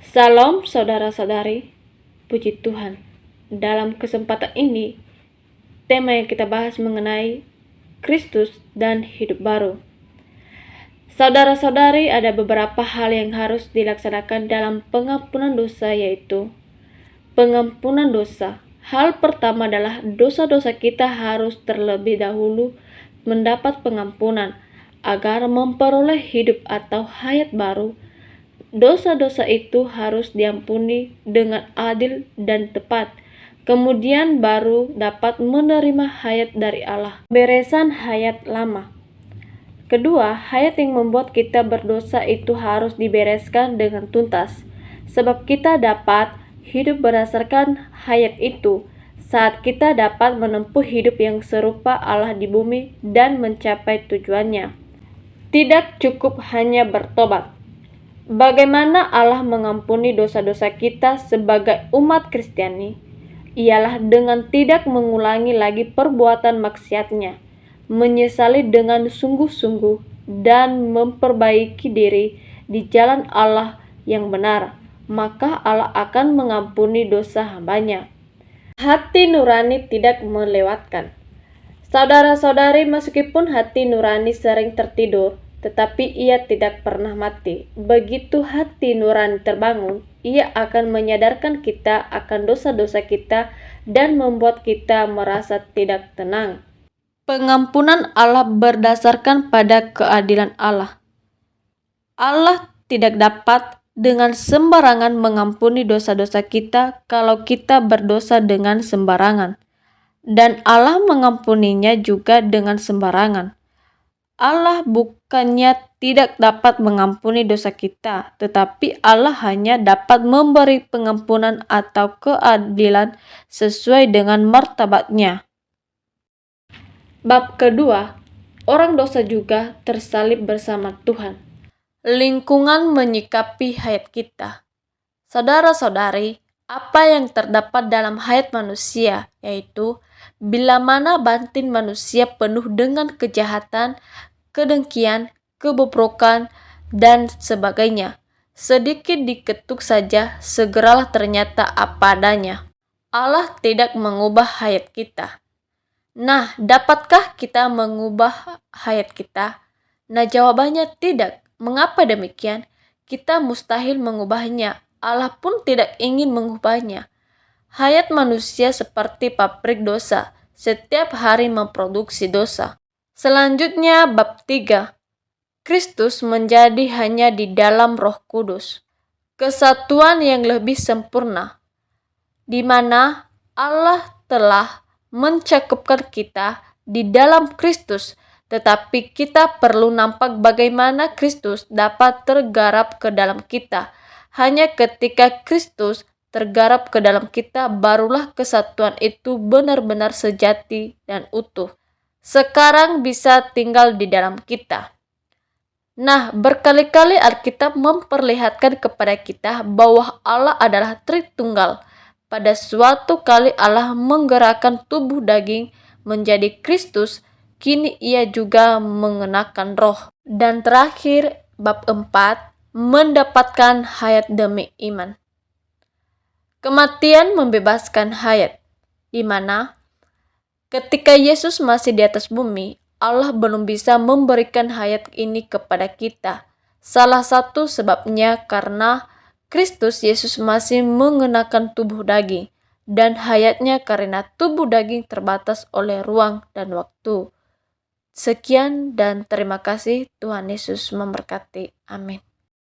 Salam saudara-saudari, puji Tuhan. Dalam kesempatan ini, tema yang kita bahas mengenai Kristus dan hidup baru. Saudara-saudari, ada beberapa hal yang harus dilaksanakan dalam pengampunan dosa, yaitu pengampunan dosa. Hal pertama adalah dosa-dosa kita harus terlebih dahulu mendapat pengampunan agar memperoleh hidup atau hayat baru. Dosa-dosa itu harus diampuni dengan adil dan tepat. Kemudian baru dapat menerima hayat dari Allah. Beresan hayat lama. Kedua, hayat yang membuat kita berdosa itu harus dibereskan dengan tuntas. Sebab kita dapat hidup berdasarkan hayat itu saat kita dapat menempuh hidup yang serupa Allah di bumi dan mencapai tujuannya. Tidak cukup hanya bertobat. Bagaimana Allah mengampuni dosa-dosa kita sebagai umat Kristiani? Ialah dengan tidak mengulangi lagi perbuatan maksiatnya, menyesali dengan sungguh-sungguh, dan memperbaiki diri di jalan Allah yang benar. Maka Allah akan mengampuni dosa hambanya. Hati nurani tidak melewatkan. Saudara-saudari, meskipun hati nurani sering tertidur, tetapi ia tidak pernah mati. Begitu hati nurani terbangun, ia akan menyadarkan kita akan dosa-dosa kita dan membuat kita merasa tidak tenang. Pengampunan Allah berdasarkan pada keadilan Allah. Allah tidak dapat dengan sembarangan mengampuni dosa-dosa kita kalau kita berdosa dengan sembarangan. Dan Allah mengampuninya juga dengan sembarangan. Allah bukannya tidak dapat mengampuni dosa kita, tetapi Allah hanya dapat memberi pengampunan atau keadilan sesuai dengan martabatnya. Bab kedua, orang dosa juga tersalib bersama Tuhan. Lingkungan menyikapi hayat kita. Saudara-saudari, apa yang terdapat dalam hayat manusia, yaitu bila mana batin manusia penuh dengan kejahatan, kedengkian, kebobrokan, dan sebagainya. Sedikit diketuk saja, segeralah ternyata apa adanya. Allah tidak mengubah hayat kita. Nah, dapatkah kita mengubah hayat kita? Nah, jawabannya tidak. Mengapa demikian? Kita mustahil mengubahnya. Allah pun tidak ingin mengubahnya. Hayat manusia seperti pabrik dosa, setiap hari memproduksi dosa. Selanjutnya bab 3. Kristus menjadi hanya di dalam Roh Kudus. Kesatuan yang lebih sempurna, di mana Allah telah mencakupkan kita di dalam Kristus, tetapi kita perlu nampak bagaimana Kristus dapat tergarap ke dalam kita. Hanya ketika Kristus tergarap ke dalam kita, barulah kesatuan itu benar-benar sejati dan utuh. Sekarang bisa tinggal di dalam kita. Nah, berkali-kali Alkitab memperlihatkan kepada kita bahwa Allah adalah Tritunggal. Pada suatu kali Allah menggerakkan tubuh daging menjadi Kristus, kini ia juga mengenakan roh. Dan terakhir, bab 4, mendapatkan hayat demi iman. Kematian membebaskan hayat, di mana ketika Yesus masih di atas bumi, Allah belum bisa memberikan hayat ini kepada kita. Salah satu sebabnya karena Kristus Yesus masih mengenakan tubuh daging, dan hayatnya karena tubuh daging terbatas oleh ruang dan waktu. Sekian dan terima kasih. Tuhan Yesus memberkati. Amin.